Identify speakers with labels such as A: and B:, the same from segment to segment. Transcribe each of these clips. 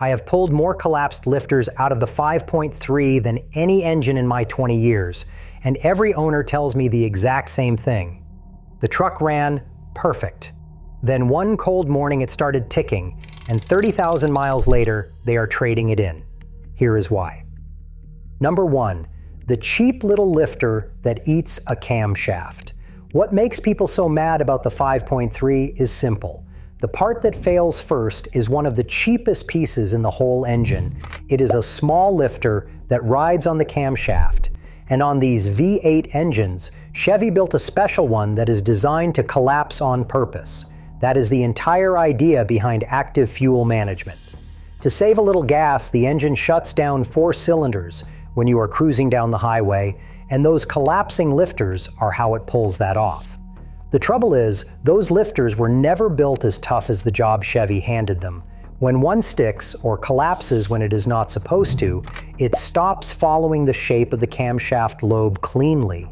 A: I have pulled more collapsed lifters out of the 5.3 than any engine in my 20 years, and every owner tells me the exact same thing. The truck ran perfect. Then one cold morning it started ticking, and 30,000 miles later, they are trading it in. Here is why. Number 1, the cheap little lifter that eats a camshaft. What makes people so mad about the 5.3 is simple. The part that fails first is one of the cheapest pieces in the whole engine. It is a small lifter that rides on the camshaft. And on these V8 engines, Chevy built a special one that is designed to collapse on purpose. That is the entire idea behind active fuel management. To save a little gas, the engine shuts down 4 cylinders when you are cruising down the highway, and those collapsing lifters are how it pulls that off. The trouble is, those lifters were never built as tough as the job Chevy handed them. When one sticks or collapses when it is not supposed to, it stops following the shape of the camshaft lobe cleanly.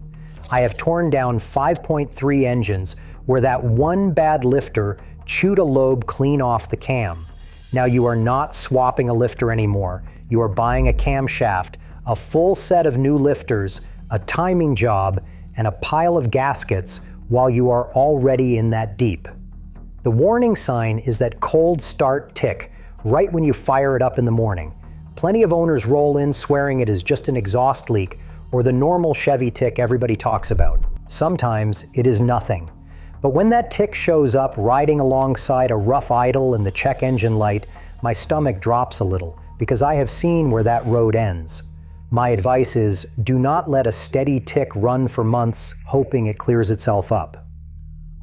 A: I have torn down 5.3 engines where that one bad lifter chewed a lobe clean off the cam. Now you are not swapping a lifter anymore. You are buying a camshaft, a full set of new lifters, a timing job, and a pile of gaskets while you are already in that deep. The warning sign is that cold start tick right when you fire it up in the morning. Plenty of owners roll in swearing it is just an exhaust leak or the normal Chevy tick everybody talks about. Sometimes it is nothing. But when that tick shows up riding alongside a rough idle and the check engine light, my stomach drops a little because I have seen where that road ends. My advice is, do not let a steady tick run for months hoping it clears itself up.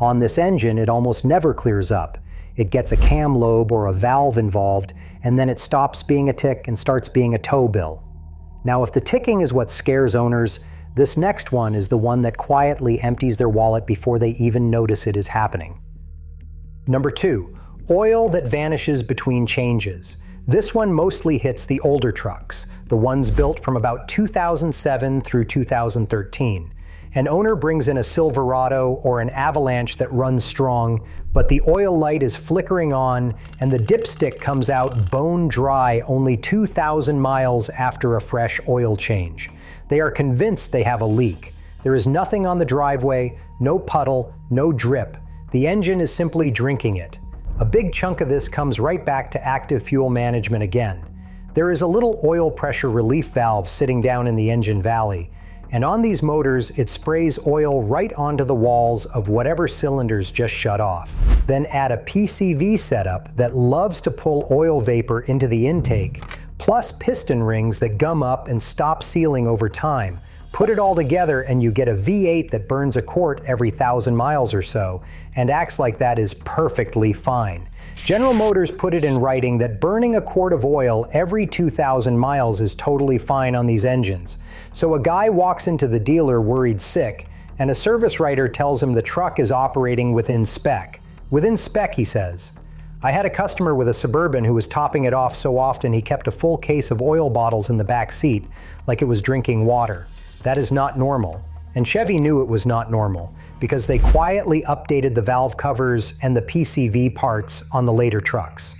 A: On this engine, it almost never clears up. It gets a cam lobe or a valve involved, and then it stops being a tick and starts being a tow bill. Now, if the ticking is what scares owners, this next one is the one that quietly empties their wallet before they even notice it is happening. Number 2, oil that vanishes between changes. This one mostly hits the older trucks, the ones built from about 2007 through 2013. An owner brings in a Silverado or an Avalanche that runs strong, but the oil light is flickering on and the dipstick comes out bone dry only 2,000 miles after a fresh oil change. They are convinced they have a leak. There is nothing on the driveway, no puddle, no drip. The engine is simply drinking it. A big chunk of this comes right back to active fuel management again. There is a little oil pressure relief valve sitting down in the engine valley, and on these motors it sprays oil right onto the walls of whatever cylinders just shut off. Then add a PCV setup that loves to pull oil vapor into the intake, plus piston rings that gum up and stop sealing over time. Put it all together and you get a V8 that burns a quart every 1,000 miles or so, and acts like that is perfectly fine. General Motors put it in writing that burning a quart of oil every 2,000 miles is totally fine on these engines. So a guy walks into the dealer worried sick, and a service writer tells him the truck is operating within spec. Within spec, he says. I had a customer with a Suburban who was topping it off so often he kept a full case of oil bottles in the back seat, like it was drinking water. That is not normal. And Chevy knew it was not normal, because they quietly updated the valve covers and the PCV parts on the later trucks.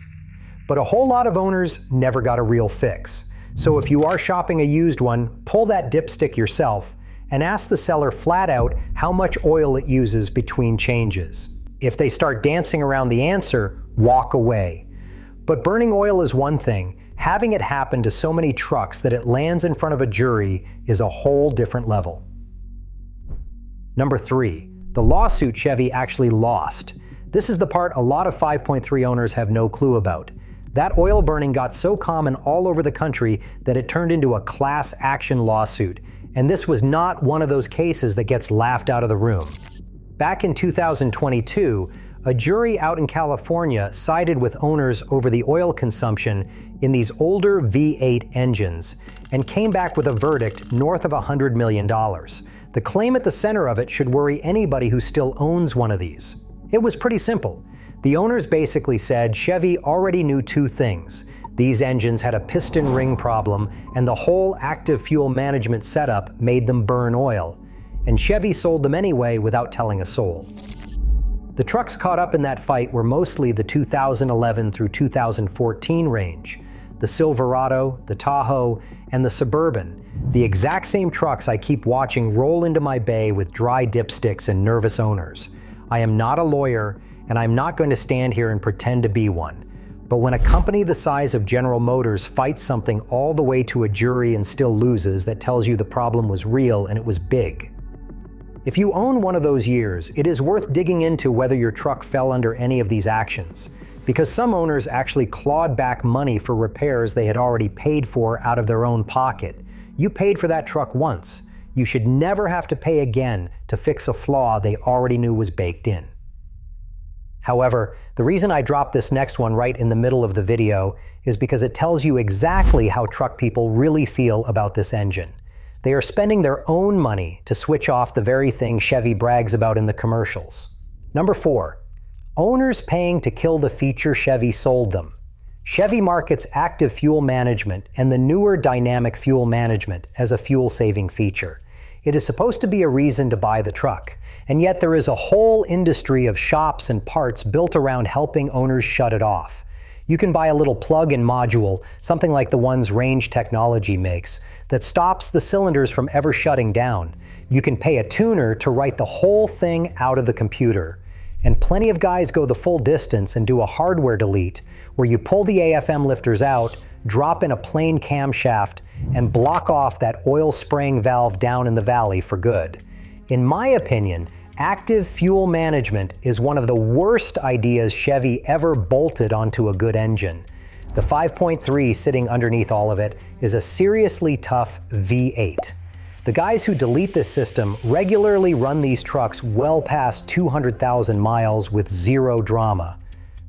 A: But a whole lot of owners never got a real fix. So if you are shopping a used one, pull that dipstick yourself and ask the seller flat out how much oil it uses between changes. If they start dancing around the answer, walk away. But burning oil is one thing. Having it happen to so many trucks that it lands in front of a jury is a whole different level. Number 3, the lawsuit Chevy actually lost. This is the part a lot of 5.3 owners have no clue about. That oil burning got so common all over the country that it turned into a class action lawsuit, and this was not one of those cases that gets laughed out of the room. Back in 2022, a jury out in California sided with owners over the oil consumption in these older V8 engines and came back with a verdict north of $100 million. The claim at the center of it should worry anybody who still owns one of these. It was pretty simple. The owners basically said Chevy already knew 2 things. These engines had a piston ring problem, and the whole active fuel management setup made them burn oil. And Chevy sold them anyway without telling a soul. The trucks caught up in that fight were mostly the 2011 through 2014 range. the Silverado, the Tahoe, and the Suburban, the exact same trucks I keep watching roll into my bay with dry dipsticks and nervous owners. I am not a lawyer, and I'm not going to stand here and pretend to be one. But when a company the size of General Motors fights something all the way to a jury and still loses, that tells you the problem was real and it was big. If you own one of those years, it is worth digging into whether your truck fell under any of these actions, because some owners actually clawed back money for repairs they had already paid for out of their own pocket. You paid for that truck once. You should never have to pay again to fix a flaw they already knew was baked in. However, the reason I dropped this next one right in the middle of the video is because it tells you exactly how truck people really feel about this engine. They are spending their own money to switch off the very thing Chevy brags about in the commercials. Number 4, owners paying to kill the feature Chevy sold them. Chevy markets active fuel management and the newer dynamic fuel management as a fuel-saving feature. It is supposed to be a reason to buy the truck, and yet there is a whole industry of shops and parts built around helping owners shut it off. You can buy a little plug-in module, something like the ones Range Technology makes, that stops the cylinders from ever shutting down. You can pay a tuner to write the whole thing out of the computer. And plenty of guys go the full distance and do a hardware delete, where you pull the AFM lifters out, drop in a plain camshaft, and block off that oil spraying valve down in the valley for good. In my opinion, active fuel management is one of the worst ideas Chevy ever bolted onto a good engine. The 5.3 sitting underneath all of it is a seriously tough V8. The guys who delete this system regularly run these trucks well past 200,000 miles with zero drama.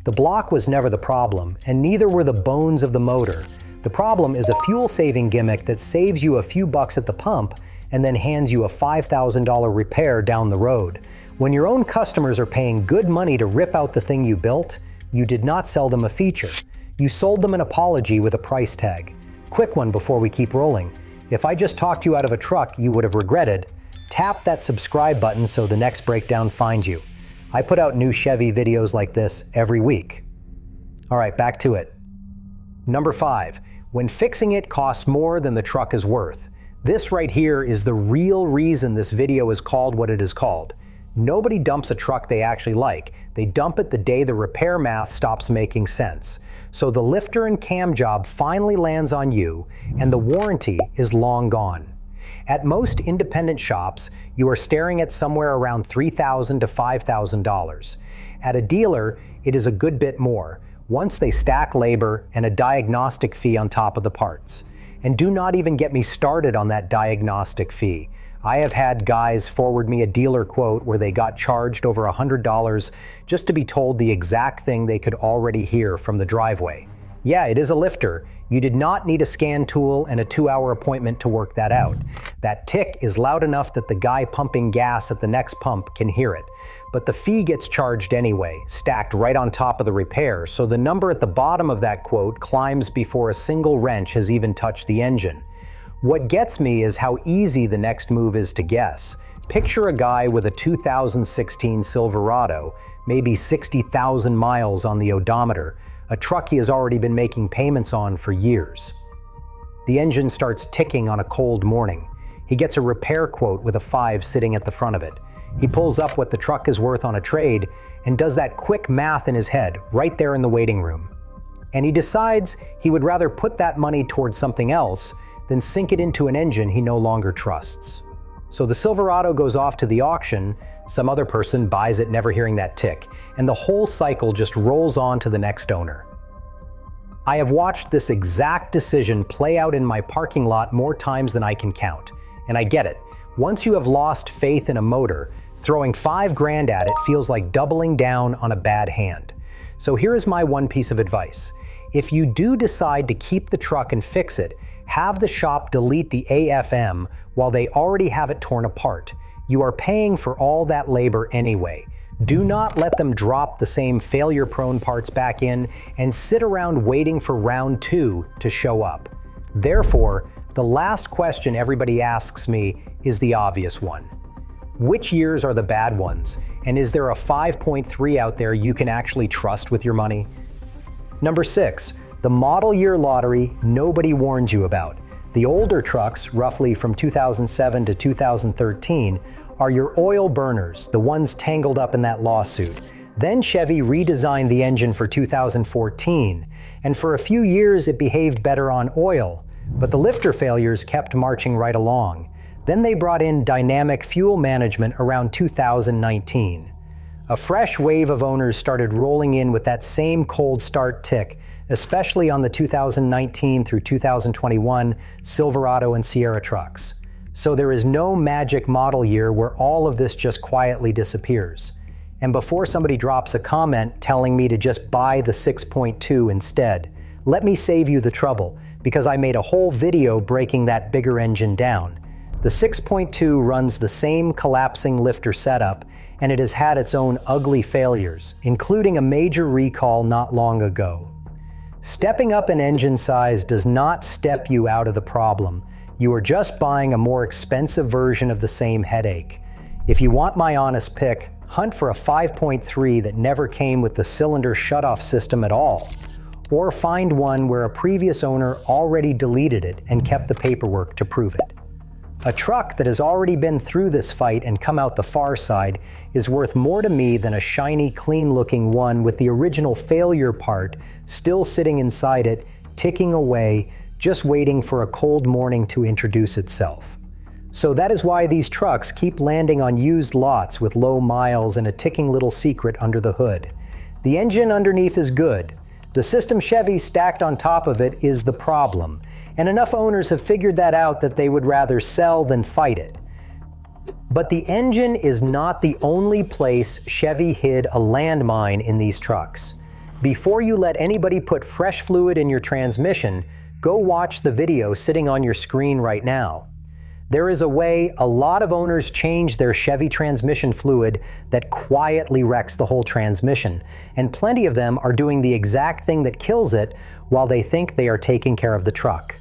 A: The block was never the problem, and neither were the bones of the motor. The problem is a fuel-saving gimmick that saves you a few bucks at the pump and then hands you a $5,000 repair down the road. When your own customers are paying good money to rip out the thing you built, you did not sell them a feature. You sold them an apology with a price tag. Quick one before we keep rolling. If I just talked you out of a truck you would have regretted, tap that subscribe button so the next breakdown finds you. I put out new Chevy videos like this every week. All right, back to it. Number 5, when fixing it costs more than the truck is worth. This right here is the real reason this video is called what it is called. Nobody dumps a truck they actually like. They dump it the day the repair math stops making sense. So the lifter and cam job finally lands on you, and the warranty is long gone. At most independent shops, you are staring at somewhere around $3,000 to $5,000. At a dealer, it is a good bit more, once they stack labor and a diagnostic fee on top of the parts. And do not even get me started on that diagnostic fee. I have had guys forward me a dealer quote where they got charged over $100 just to be told the exact thing they could already hear from the driveway. Yeah, it is a lifter. You did not need a scan tool and a 2-hour appointment to work that out. That tick is loud enough that the guy pumping gas at the next pump can hear it. But the fee gets charged anyway, stacked right on top of the repair, so the number at the bottom of that quote climbs before a single wrench has even touched the engine. What gets me is how easy the next move is to guess. Picture a guy with a 2016 Silverado, maybe 60,000 miles on the odometer, a truck he has already been making payments on for years. The engine starts ticking on a cold morning. He gets a repair quote with a 5 sitting at the front of it. He pulls up what the truck is worth on a trade and does that quick math in his head right there in the waiting room. And he decides he would rather put that money towards something else than sink it into an engine he no longer trusts. So the Silverado goes off to the auction, some other person buys it never hearing that tick, and the whole cycle just rolls on to the next owner. I have watched this exact decision play out in my parking lot more times than I can count, and I get it. Once you have lost faith in a motor, throwing $5,000 at it feels like doubling down on a bad hand. So here is my one piece of advice. If you do decide to keep the truck and fix it, have the shop delete the AFM while they already have it torn apart. You are paying for all that labor anyway. Do not let them drop the same failure-prone parts back in and sit around waiting for round 2 to show up. Therefore, the last question everybody asks me is the obvious one. Which years are the bad ones? And is there a 5.3 out there you can actually trust with your money? Number 6, The model year lottery nobody warns you about. The older trucks, roughly from 2007 to 2013, are your oil burners, the ones tangled up in that lawsuit. Then Chevy redesigned the engine for 2014, and for a few years it behaved better on oil, but the lifter failures kept marching right along. Then they brought in dynamic fuel management around 2019. A fresh wave of owners started rolling in with that same cold start tick, especially on the 2019 through 2021 Silverado and Sierra trucks. So there is no magic model year where all of this just quietly disappears. And before somebody drops a comment telling me to just buy the 6.2 instead, let me save you the trouble, because I made a whole video breaking that bigger engine down. The 6.2 runs the same collapsing lifter setup, and it has had its own ugly failures, including a major recall not long ago. Stepping up in engine size does not step you out of the problem. You are just buying a more expensive version of the same headache. If you want my honest pick, hunt for a 5.3 that never came with the cylinder shutoff system at all. Or find one where a previous owner already deleted it and kept the paperwork to prove it. A truck that has already been through this fight and come out the far side is worth more to me than a shiny, clean-looking one with the original failure part still sitting inside it, ticking away, just waiting for a cold morning to introduce itself. So that is why these trucks keep landing on used lots with low miles and a ticking little secret under the hood. The engine underneath is good. The system Chevy stacked on top of it is the problem, and enough owners have figured that out that they would rather sell than fight it. But the engine is not the only place Chevy hid a landmine in these trucks. Before you let anybody put fresh fluid in your transmission, go watch the video sitting on your screen right now. There is a way a lot of owners change their Chevy transmission fluid that quietly wrecks the whole transmission, and plenty of them are doing the exact thing that kills it while they think they are taking care of the truck.